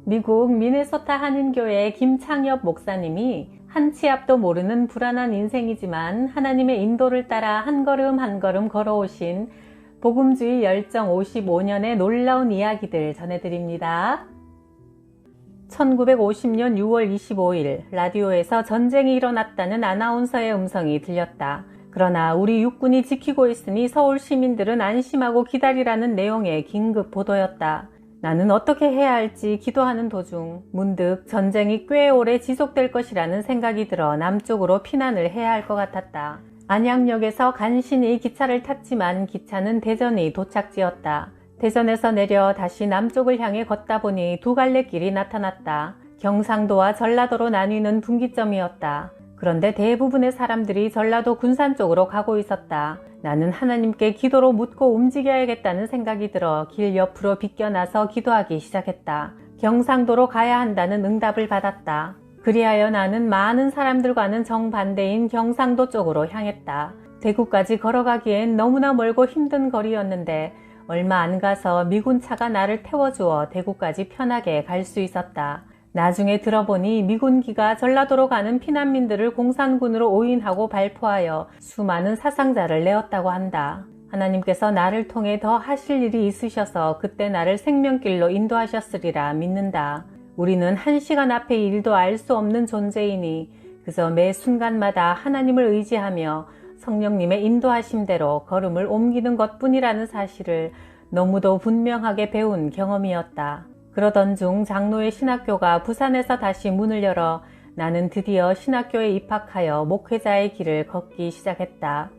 미국 미네소타 한인교회 김창엽 목사님이 한 치 앞도 모르는 불안한 인생이지만 하나님의 인도를 따라 한 걸음 한 걸음 걸어오신 복음주의 열정 55년의 놀라운 이야기들 전해드립니다. 1950년 6월 25일 라디오에서 전쟁이 일어났다는 아나운서의 음성이 들렸다. 그러나 우리 육군이 지키고 있으니 서울 시민들은 안심하고 기다리라는 내용의 긴급 보도였다. 나는 어떻게 해야 할지 기도하는 도중 문득 전쟁이 꽤 오래 지속될 것이라는 생각이 들어 남쪽으로 피난을 해야 할 것 같았다. 안양역에서 간신히 기차를 탔지만 기차는 대전이 도착지였다. 대전에서 내려 다시 남쪽을 향해 걷다 보니 두 갈래 길이 나타났다. 경상도와 전라도로 나뉘는 분기점이었다. 그런데 대부분의 사람들이 전라도 군산 쪽으로 가고 있었다. 나는 하나님께 기도로 묻고 움직여야겠다는 생각이 들어 길 옆으로 비껴나서 기도하기 시작했다. 경상도로 가야 한다는 응답을 받았다. 그리하여 나는 많은 사람들과는 정반대인 경상도 쪽으로 향했다. 대구까지 걸어가기엔 너무나 멀고 힘든 거리였는데 얼마 안 가서 미군 차가 나를 태워주어 대구까지 편하게 갈 수 있었다. 나중에 들어보니 미군기가 전라도로 가는 피난민들을 공산군으로 오인하고 발포하여 수많은 사상자를 내었다고 한다. 하나님께서 나를 통해 더 하실 일이 있으셔서 그때 나를 생명길로 인도하셨으리라 믿는다. 우리는 한 시간 앞의 일도 알 수 없는 존재이니 그저 매 순간마다 하나님을 의지하며 성령님의 인도하심대로 걸음을 옮기는 것뿐이라는 사실을 너무도 분명하게 배운 경험이었다. 그러던 중 장로의 신학교가 부산에서 다시 문을 열어 나는 드디어 신학교에 입학하여 목회자의 길을 걷기 시작했다.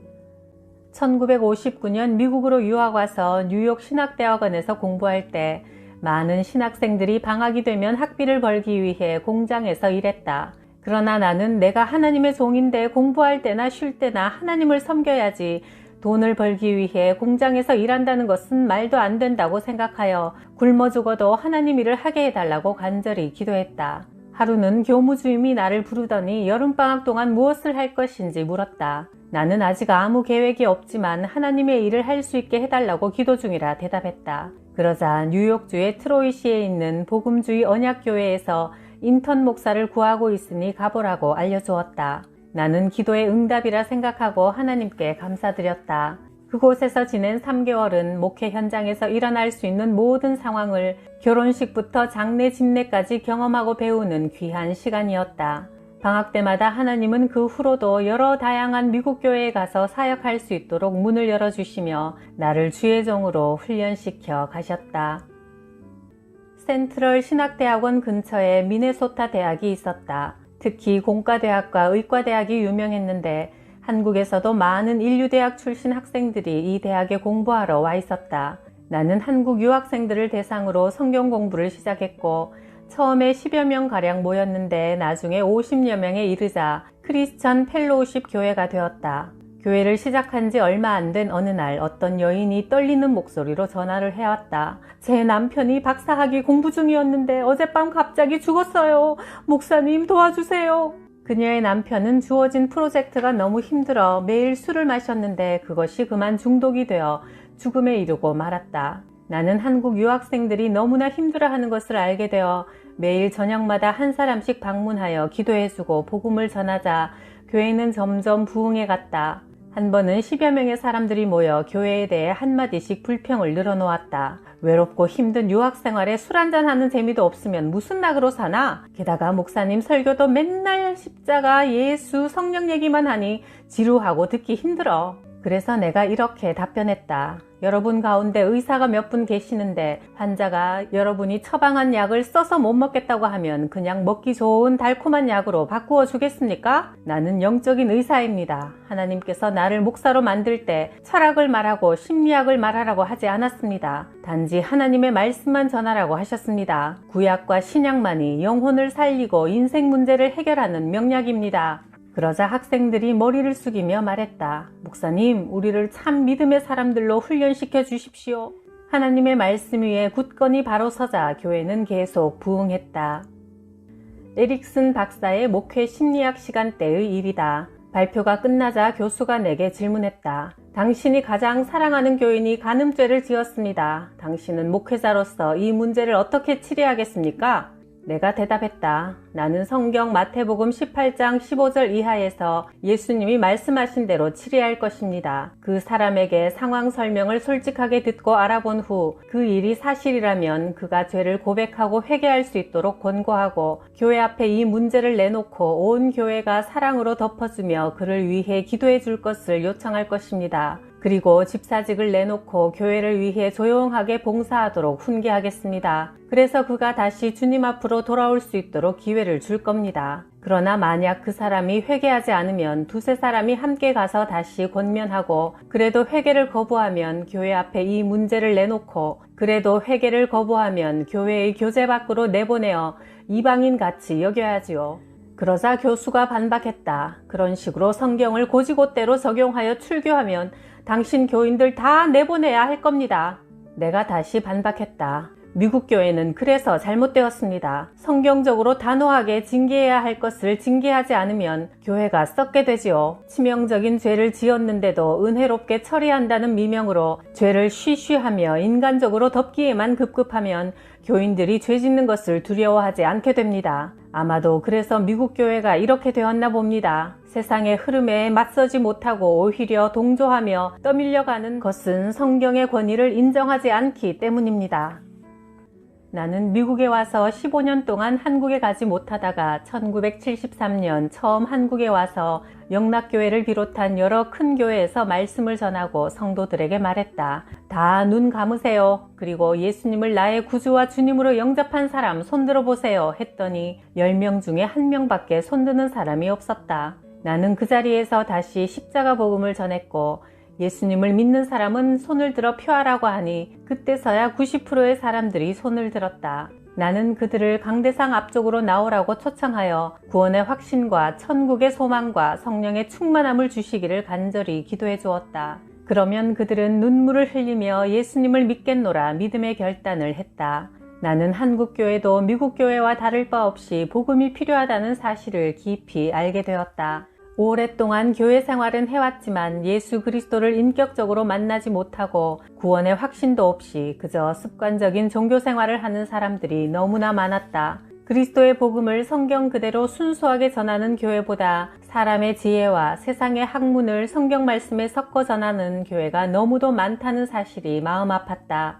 1959년 미국으로 유학 와서 뉴욕 신학대학원에서 공부할 때 많은 신학생들이 방학이 되면 학비를 벌기 위해 공장에서 일했다. 그러나 나는 내가 하나님의 종인데 공부할 때나 쉴 때나 하나님을 섬겨야지 돈을 벌기 위해 공장에서 일한다는 것은 말도 안 된다고 생각하여 굶어 죽어도 하나님 일을 하게 해달라고 간절히 기도했다. 하루는 교무주임이 나를 부르더니 여름방학 동안 무엇을 할 것인지 물었다. 나는 아직 아무 계획이 없지만 하나님의 일을 할 수 있게 해달라고 기도 중이라 대답했다. 그러자 뉴욕주의 트로이시에 있는 복음주의 언약교회에서 인턴 목사를 구하고 있으니 가보라고 알려주었다. 나는 기도의 응답이라 생각하고 하나님께 감사드렸다. 그곳에서 지낸 3개월은 목회 현장에서 일어날 수 있는 모든 상황을 결혼식부터 장례 집례까지 경험하고 배우는 귀한 시간이었다. 방학 때마다 하나님은 그 후로도 여러 다양한 미국 교회에 가서 사역할 수 있도록 문을 열어주시며 나를 주의 종으로 훈련시켜 가셨다. 센트럴 신학대학원 근처에 미네소타 대학이 있었다. 특히 공과대학과 의과대학이 유명했는데 한국에서도 많은 인류대학 출신 학생들이 이 대학에 공부하러 와 있었다. 나는 한국 유학생들을 대상으로 성경 공부를 시작했고 처음에 10여 명 가량 모였는데 나중에 50여 명에 이르자 크리스천 펠로우십 교회가 되었다. 교회를 시작한 지 얼마 안 된 어느 날 어떤 여인이 떨리는 목소리로 전화를 해왔다. 제 남편이 박사학위 공부 중이었는데 어젯밤 갑자기 죽었어요. 목사님 도와주세요. 그녀의 남편은 주어진 프로젝트가 너무 힘들어 매일 술을 마셨는데 그것이 그만 중독이 되어 죽음에 이르고 말았다. 나는 한국 유학생들이 너무나 힘들어하는 것을 알게 되어 매일 저녁마다 한 사람씩 방문하여 기도해주고 복음을 전하자 교회는 점점 부흥해 갔다. 한 번은 10여 명의 사람들이 모여 교회에 대해 한마디씩 불평을 늘어놓았다. 외롭고 힘든 유학생활에 술 한잔하는 재미도 없으면 무슨 낙으로 사나? 게다가 목사님 설교도 맨날 십자가, 예수, 성령 얘기만 하니 지루하고 듣기 힘들어. 그래서 내가 이렇게 답변했다. 여러분 가운데 의사가 몇 분 계시는데 환자가 여러분이 처방한 약을 써서 못 먹겠다고 하면 그냥 먹기 좋은 달콤한 약으로 바꾸어 주겠습니까? 나는 영적인 의사입니다. 하나님께서 나를 목사로 만들 때 철학을 말하고 심리학을 말하라고 하지 않았습니다. 단지 하나님의 말씀만 전하라고 하셨습니다. 구약과 신약만이 영혼을 살리고 인생 문제를 해결하는 명약입니다. 그러자 학생들이 머리를 숙이며 말했다. 목사님, 우리를 참 믿음의 사람들로 훈련시켜 주십시오. 하나님의 말씀 위에 굳건히 바로 서자 교회는 계속 부흥했다. 에릭슨 박사의 목회 심리학 시간대의 일이다. 발표가 끝나자 교수가 내게 질문했다. 당신이 가장 사랑하는 교인이 간음죄를 지었습니다. 당신은 목회자로서 이 문제를 어떻게 치료하겠습니까? 내가 대답했다. 나는 성경 마태복음 18장 15절 이하에서 예수님이 말씀하신 대로 치리할 것입니다. 그 사람에게 상황 설명을 솔직하게 듣고 알아본 후 그 일이 사실이라면 그가 죄를 고백하고 회개할 수 있도록 권고하고 교회 앞에 이 문제를 내놓고 온 교회가 사랑으로 덮어주며 그를 위해 기도해 줄 것을 요청할 것입니다. 그리고 집사직을 내놓고 교회를 위해 조용하게 봉사하도록 훈계하겠습니다. 그래서 그가 다시 주님 앞으로 돌아올 수 있도록 기회를 줄 겁니다. 그러나 만약 그 사람이 회개하지 않으면 두세 사람이 함께 가서 다시 권면하고 그래도 회개를 거부하면 교회 앞에 이 문제를 내놓고 그래도 회개를 거부하면 교회의 교제 밖으로 내보내어 이방인같이 여겨야지요. 그러자 교수가 반박했다. 그런 식으로 성경을 곧이곧대로 적용하여 출교하면 당신 교인들 다 내보내야 할 겁니다. 내가 다시 반박했다. 미국 교회는 그래서 잘못되었습니다. 성경적으로 단호하게 징계해야 할 것을 징계하지 않으면 교회가 썩게 되지요. 치명적인 죄를 지었는데도 은혜롭게 처리한다는 미명으로 죄를 쉬쉬하며 인간적으로 덮기에만 급급하면 교인들이 죄 짓는 것을 두려워하지 않게 됩니다. 아마도 그래서 미국 교회가 이렇게 되었나 봅니다. 세상의 흐름에 맞서지 못하고 오히려 동조하며 떠밀려가는 것은 성경의 권위를 인정하지 않기 때문입니다. 나는 미국에 와서 15년 동안 한국에 가지 못하다가 1973년 처음 한국에 와서 영락교회를 비롯한 여러 큰 교회에서 말씀을 전하고 성도들에게 말했다. 다 눈 감으세요. 그리고 예수님을 나의 구주와 주님으로 영접한 사람 손들어 보세요 했더니 10명 중에 1명밖에 손드는 사람이 없었다. 나는 그 자리에서 다시 십자가 복음을 전했고 예수님을 믿는 사람은 손을 들어 표하라고 하니 그때서야 90%의 사람들이 손을 들었다. 나는 그들을 강대상 앞쪽으로 나오라고 초청하여 구원의 확신과 천국의 소망과 성령의 충만함을 주시기를 간절히 기도해 주었다. 그러면 그들은 눈물을 흘리며 예수님을 믿겠노라 믿음의 결단을 했다. 나는 한국 교회도 미국 교회와 다를 바 없이 복음이 필요하다는 사실을 깊이 알게 되었다. 오랫동안 교회 생활은 해왔지만 예수 그리스도를 인격적으로 만나지 못하고 구원의 확신도 없이 그저 습관적인 종교 생활을 하는 사람들이 너무나 많았다. 그리스도의 복음을 성경 그대로 순수하게 전하는 교회보다 사람의 지혜와 세상의 학문을 성경 말씀에 섞어 전하는 교회가 너무도 많다는 사실이 마음 아팠다.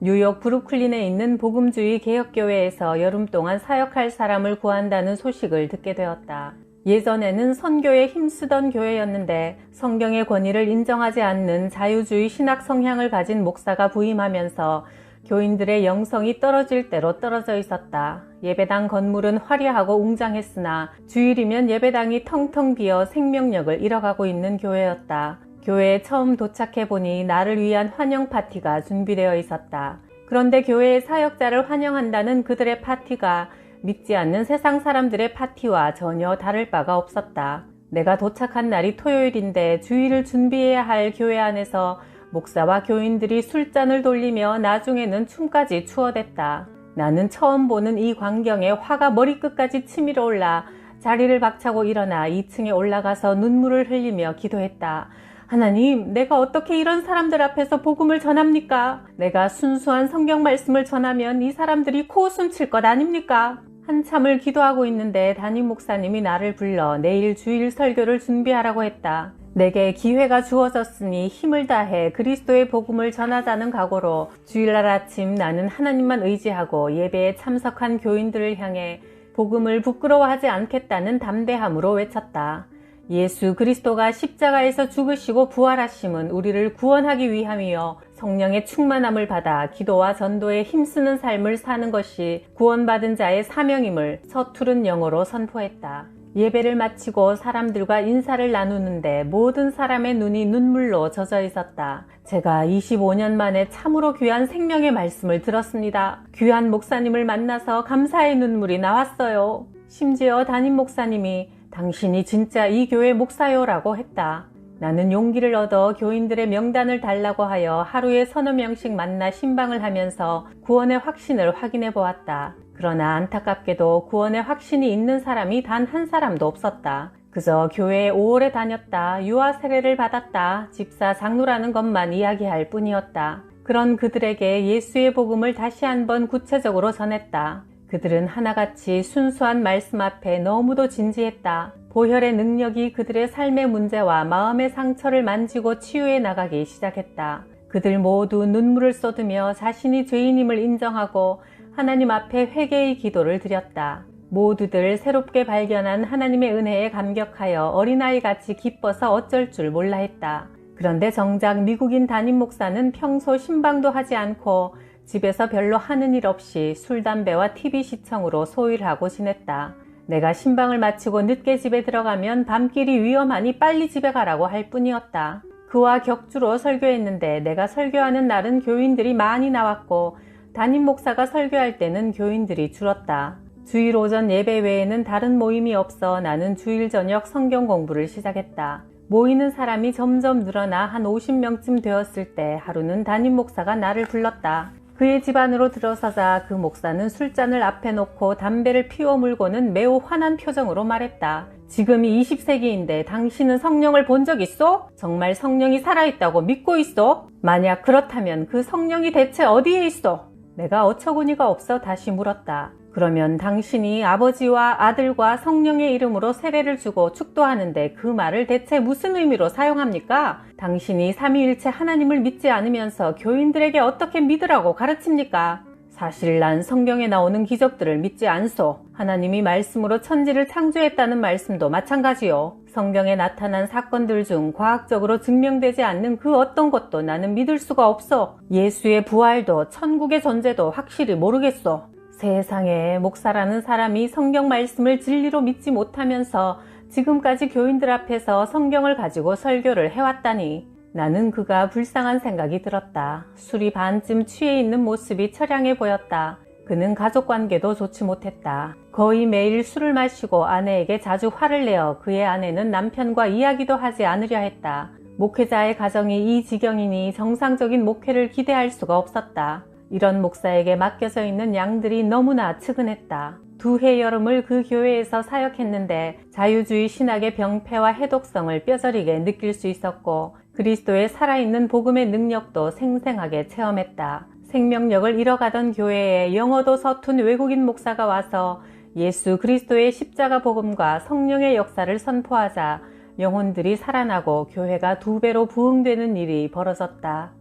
뉴욕 브루클린에 있는 복음주의 개혁교회에서 여름 동안 사역할 사람을 구한다는 소식을 듣게 되었다. 예전에는 선교에 힘쓰던 교회였는데 성경의 권위를 인정하지 않는 자유주의 신학 성향을 가진 목사가 부임하면서 교인들의 영성이 떨어질 대로 떨어져 있었다. 예배당 건물은 화려하고 웅장했으나 주일이면 예배당이 텅텅 비어 생명력을 잃어가고 있는 교회였다. 교회에 처음 도착해보니 나를 위한 환영 파티가 준비되어 있었다. 그런데 교회의 사역자를 환영한다는 그들의 파티가 믿지 않는 세상 사람들의 파티와 전혀 다를 바가 없었다. 내가 도착한 날이 토요일인데 주일을 준비해야 할 교회 안에서 목사와 교인들이 술잔을 돌리며 나중에는 춤까지 추어댔다. 나는 처음 보는 이 광경에 화가 머리끝까지 치밀어 올라 자리를 박차고 일어나 2층에 올라가서 눈물을 흘리며 기도했다. 하나님, 내가 어떻게 이런 사람들 앞에서 복음을 전합니까? 내가 순수한 성경 말씀을 전하면 이 사람들이 코웃음 칠 것 아닙니까? 한참을 기도하고 있는데 담임 목사님이 나를 불러 내일 주일 설교를 준비하라고 했다. 내게 기회가 주어졌으니 힘을 다해 그리스도의 복음을 전하자는 각오로 주일날 아침 나는 하나님만 의지하고 예배에 참석한 교인들을 향해 복음을 부끄러워하지 않겠다는 담대함으로 외쳤다. 예수 그리스도가 십자가에서 죽으시고 부활하심은 우리를 구원하기 위함이요 성령의 충만함을 받아 기도와 전도에 힘쓰는 삶을 사는 것이 구원받은 자의 사명임을 서투른 영어로 선포했다. 예배를 마치고 사람들과 인사를 나누는데 모든 사람의 눈이 눈물로 젖어 있었다. 제가 25년 만에 참으로 귀한 생명의 말씀을 들었습니다. 귀한 목사님을 만나서 감사의 눈물이 나왔어요. 심지어 담임 목사님이 당신이 진짜 이 교회 목사요라고 했다. 나는 용기를 얻어 교인들의 명단을 달라고 하여 하루에 서너 명씩 만나 신방을 하면서 구원의 확신을 확인해 보았다. 그러나 안타깝게도 구원의 확신이 있는 사람이 단 한 사람도 없었다. 그저 교회에 오래 다녔다, 유아 세례를 받았다, 집사 장로라는 것만 이야기할 뿐이었다. 그런 그들에게 예수의 복음을 다시 한번 구체적으로 전했다. 그들은 하나같이 순수한 말씀 앞에 너무도 진지했다. 보혈의 능력이 그들의 삶의 문제와 마음의 상처를 만지고 치유해 나가기 시작했다. 그들 모두 눈물을 쏟으며 자신이 죄인임을 인정하고 하나님 앞에 회개의 기도를 드렸다. 모두들 새롭게 발견한 하나님의 은혜에 감격하여 어린아이같이 기뻐서 어쩔 줄 몰라 했다. 그런데 정작 미국인 담임 목사는 평소 신방도 하지 않고 집에서 별로 하는 일 없이 술, 담배와 TV 시청으로 소일하고 지냈다. 내가 신방을 마치고 늦게 집에 들어가면 밤길이 위험하니 빨리 집에 가라고 할 뿐이었다. 그와 격주로 설교했는데 내가 설교하는 날은 교인들이 많이 나왔고 담임 목사가 설교할 때는 교인들이 줄었다. 주일 오전 예배 외에는 다른 모임이 없어 나는 주일 저녁 성경 공부를 시작했다. 모이는 사람이 점점 늘어나 한 50명쯤 되었을 때 하루는 담임 목사가 나를 불렀다. 그의 집 안으로 들어서자 그 목사는 술잔을 앞에 놓고 담배를 피워 물고는 매우 화난 표정으로 말했다. 지금이 20세기인데 당신은 성령을 본 적 있어? 정말 성령이 살아있다고 믿고 있어? 만약 그렇다면 그 성령이 대체 어디에 있어? 내가 어처구니가 없어 다시 물었다. 그러면 당신이 아버지와 아들과 성령의 이름으로 세례를 주고 축도하는데 그 말을 대체 무슨 의미로 사용합니까? 당신이 삼위일체 하나님을 믿지 않으면서 교인들에게 어떻게 믿으라고 가르칩니까? 사실 난 성경에 나오는 기적들을 믿지 않소. 하나님이 말씀으로 천지를 창조했다는 말씀도 마찬가지요. 성경에 나타난 사건들 중 과학적으로 증명되지 않는 그 어떤 것도 나는 믿을 수가 없어. 예수의 부활도 천국의 존재도 확실히 모르겠어. 세상에, 목사라는 사람이 성경 말씀을 진리로 믿지 못하면서 지금까지 교인들 앞에서 성경을 가지고 설교를 해왔다니. 나는 그가 불쌍한 생각이 들었다. 술이 반쯤 취해 있는 모습이 처량해 보였다. 그는 가족관계도 좋지 못했다. 거의 매일 술을 마시고 아내에게 자주 화를 내어 그의 아내는 남편과 이야기도 하지 않으려 했다. 목회자의 가정이 이 지경이니 정상적인 목회를 기대할 수가 없었다. 이런 목사에게 맡겨져 있는 양들이 너무나 측은했다. 2해 여름을 그 교회에서 사역했는데 자유주의 신학의 병폐와 해독성을 뼈저리게 느낄 수 있었고 그리스도의 살아있는 복음의 능력도 생생하게 체험했다. 생명력을 잃어가던 교회에 영어도 서툰 외국인 목사가 와서 예수 그리스도의 십자가 복음과 성령의 역사를 선포하자 영혼들이 살아나고 교회가 2배로 부흥되는 일이 벌어졌다.